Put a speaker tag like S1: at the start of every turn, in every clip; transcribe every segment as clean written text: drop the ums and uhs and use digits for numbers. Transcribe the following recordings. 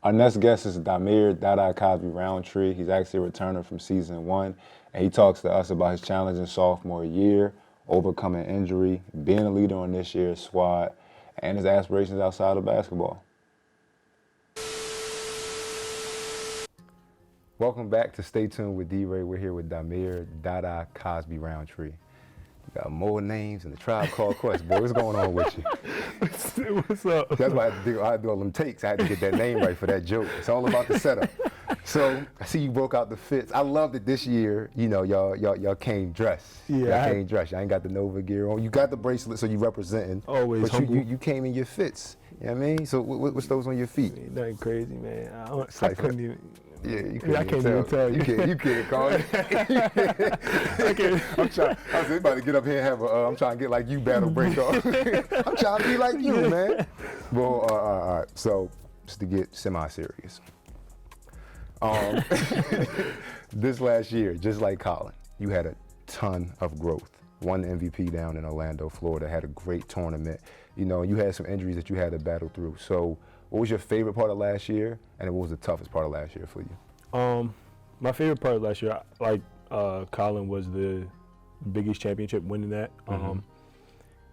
S1: Our next guest is DHAMIR Dada Cosby-ROUNDTREE. He's actually a returner from season 1, and he talks to us about his challenge in sophomore year, overcoming injury, being a leader on this year's squad, and his aspirations outside of basketball. Welcome back to Stay Tuned with D.Rey. We're here with DHAMIR Dada Cosby-ROUNDTREE. You got more names than the Tribe Called Quest. Boy, what's going on with you?
S2: What's up?
S1: That's why I had to do all them takes. I had to get that name right for that joke. It's all about the setup. So I see you broke out the fits. I love that this year, you know, y'all came dressed.
S2: Yeah,
S1: y'all came dressed. Y'all ain't got the Nova gear on. You got the bracelet, so you representing.
S2: Always
S1: but you came in your fits. You know what I mean? So what's those on your feet?
S2: Ain't nothing crazy, man.
S1: I
S2: couldn't even.
S1: Yeah, you couldn't
S2: I can't even tell you.
S1: You can't call it. I'm trying. I was about to get up here and have a. I'm trying to get like you battle break off. I'm trying to be like you, man. Well, all right. So just to get semi-serious. This last year, just like Collin, you had a ton of growth. Won the MVP down in Orlando, Florida. Had a great tournament. You know, you had some injuries that you had to battle through. So, what was your favorite part of last year, and what was the toughest part of last year for you?
S2: My favorite part of last year, like Collin, was the biggest championship, winning that.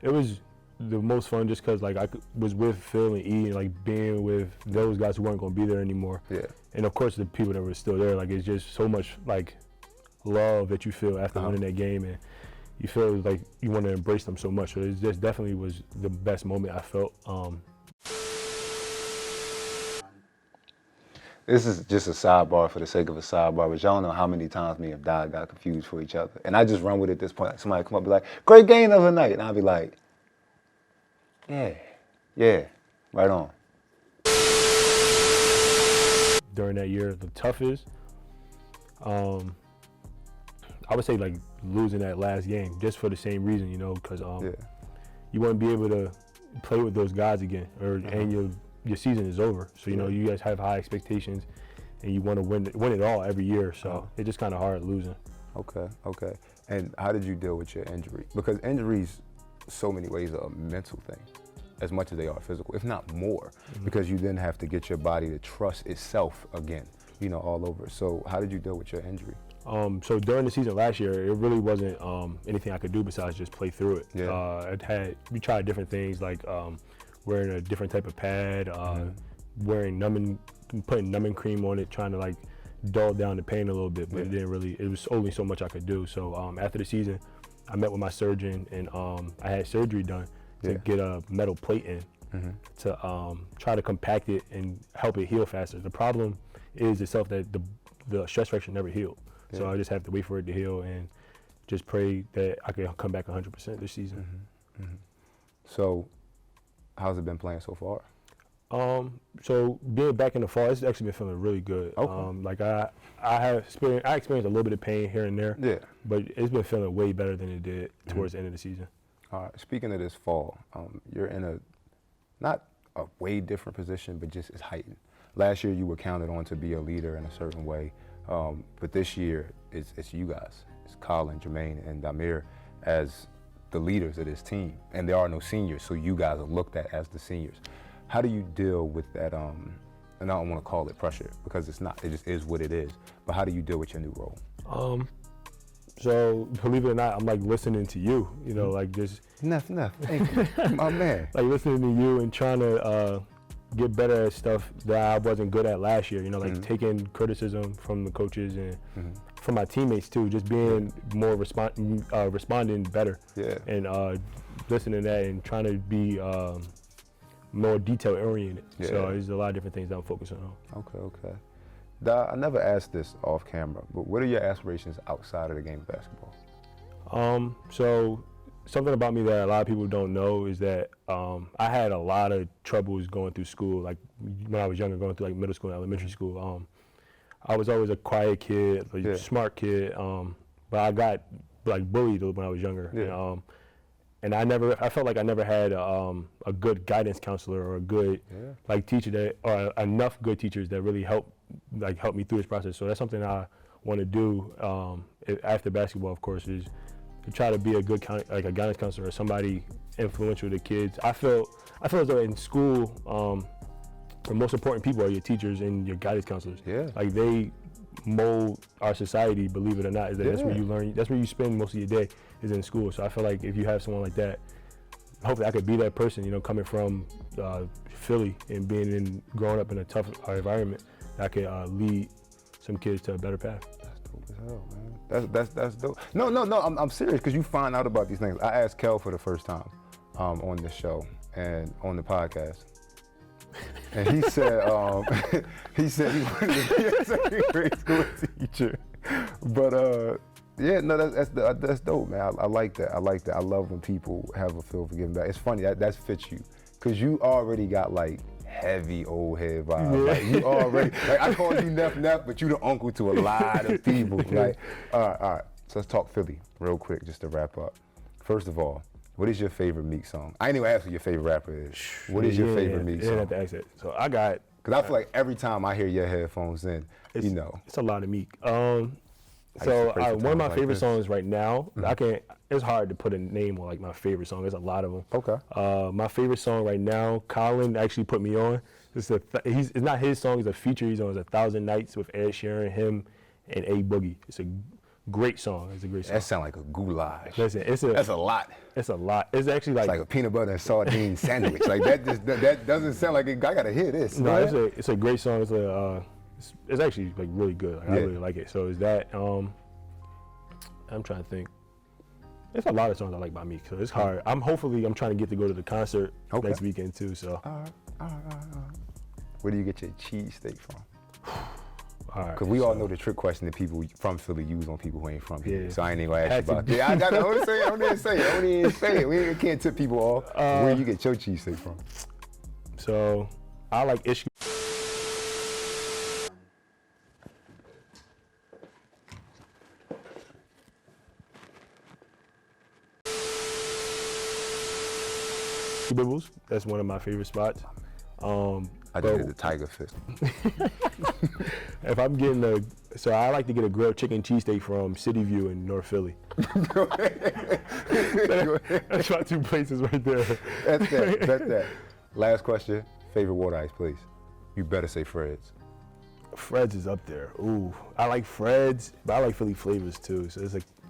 S2: It was the most fun just because like was with Phil and E, and like being with those guys who weren't going to be there anymore.
S1: Yeah.
S2: And of course the people that were still there. Like it's just so much like love that you feel after winning that game, and you feel like you want to embrace them so much. So it just definitely was the best moment I felt.
S1: This is just a sidebar for the sake of a sidebar, but y'all don't know how many times me and Dada got confused for each other. And I just run with it at this point. Like somebody come up and be like, great game the other night. And I'll be like, yeah, right on.
S2: During that year, the toughest, I would say like losing that last game, just for the same reason, you know, because you want to be able to play with those guys again, and your season is over. So, you know, you guys have high expectations and you want to win it all every year. So it's just kind of hard losing.
S1: Okay. And how did you deal with your injury? Because injuries, so many ways, are a mental thing as much as they are physical, if not more, because you then have to get your body to trust itself again, you know, all over. So how did you deal with your injury?
S2: So during the season last year, it really wasn't anything I could do besides just play through it.
S1: Yeah.
S2: We tried different things like wearing a different type of pad, putting numbing cream on it, trying to like dull down the pain a little bit, but it was only so much I could do. So after the season, I met with my surgeon, and I had surgery done to get a metal plate in to try to compact it and help it heal faster. The problem is itself that the stress fracture never healed. So I just have to wait for it to heal and just pray that I can come back 100% this season.
S1: So how's it been playing so far?
S2: So being back in the fall, it's actually been feeling really good.
S1: Okay.
S2: Like I experienced a little bit of pain here and there.
S1: Yeah.
S2: But it's been feeling way better than it did towards the end of the season.
S1: All right. Speaking of this fall, you're in not a way different position, but just it's heightened. Last year you were counted on to be a leader in a certain way, but this year it's you guys. It's Collin, Jermaine, and DHAMIR as the leaders of this team, and there are no seniors, so you guys are looked at as the seniors. How do you deal with that, and I don't want to call it pressure, because it's not, it just is what it is, but how do you deal with your new role?
S2: So believe it or not, I'm like listening to you, you know, like just
S1: Nothing, thank you, my man.
S2: like listening to you and trying to get better at stuff that I wasn't good at last year, you know, like taking criticism from the coaches and from my teammates too, just being more responding better. Yeah. And listening to that and trying to be more detail oriented. Yeah. So there's a lot of different things that I'm focusing on.
S1: Okay. I never asked this off camera, but what are your aspirations outside of the game of basketball?
S2: So something about me that a lot of people don't know is that I had a lot of troubles going through school. Like when I was younger, going through like middle school and elementary school. I was always a quiet kid, a smart kid, but I got like bullied when I was younger.
S1: Yeah.
S2: And I felt like I never had a good guidance counselor or a good like teacher or enough good teachers that really helped me through this process. So that's something I want to do after basketball, of course, is to try to be a good like a guidance counselor or somebody influential to kids. I feel as though in school the most important people are your teachers and your guidance counselors.
S1: Yeah.
S2: Like they mold our society, believe it or not. That's where you learn. That's where you spend most of your day is in school. So I feel like if you have someone like that, hopefully I could be that person. You know, coming from Philly and growing up in a tough environment, I could lead some kids to a better path.
S1: That's dope as hell, man. That's dope. No, I'm serious because you find out about these things. I asked Kel for the first time on the show and on the podcast. And he said he wanted to be a second grade school teacher. But yeah, no, that's dope, man. I like that. I like that. I love when people have a feel for giving back. It's funny that fits you, cause you already got like heavy old head vibes.
S2: Yeah.
S1: Like you already like I call you Neff, but you the uncle to a lot of people. Like, all right. So let's talk Philly real quick, just to wrap up. First of all, what is your favorite Meek song? I ain't even ask who your favorite rapper is. What is your favorite Meek song?
S2: Yeah, have to ask that. So I got.
S1: Cause I feel like every time I hear your headphones in, you know.
S2: It's a lot of Meek. So one of my favorite songs right now, it's hard to put a name on like my favorite song. There's a lot of them.
S1: Okay.
S2: My favorite song right now, Collin actually put me on. It's not his song, it's a feature he's on. It's 1,000 Nights with Ed Sheeran, him, and A Boogie. It's a great song. It's a great song.
S1: That sounds like a goulash.
S2: Listen,
S1: that's a lot.
S2: It's a lot. It's actually like,
S1: it's like a peanut butter and sardine sandwich. Like that doesn't sound like I gotta hear this.
S2: No, it's a great song. It's actually like really good. Like, I really like it. So is that I'm trying to think. There's a lot of songs I like by Meek, so it's hard. I'm trying to get to go to the concert next weekend too. So.
S1: All right. Where do you get your cheesesteak from?
S2: All right.
S1: Because we all know the trick question that people from Philly use on people who ain't from here.
S2: Yeah.
S1: So I ain't even gonna ask you about that. I don't even say it. We can't tip people off. Where you get your cheesesteak from?
S2: So I like Ishki. Bibbles. That's one of my favorite spots.
S1: I just did the tiger fist.
S2: If I'm getting so I like to get a grilled chicken cheesesteak from City View in North Philly. That's my two places right there.
S1: That's that. Last question. Favorite water ice, please. You better say Fred's.
S2: Fred's is up there. Ooh, I like Fred's, but I like Philly flavors too. So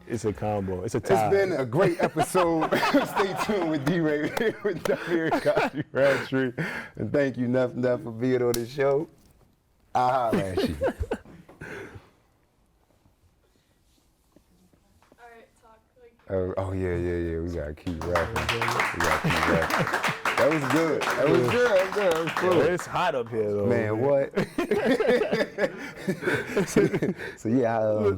S2: it's a combo. It's a tie.
S1: It's been a great episode. Stay tuned with D.Rey with DHAMIR COSBY-ROUNDTREE. And thank you, Neff, for being on the show. I'll holler at you.
S3: All right, talk. Like.
S1: Oh, yeah. We gotta keep rapping. That was good. That was cool.
S2: It's hot up here though.
S1: Man, what? So yeah,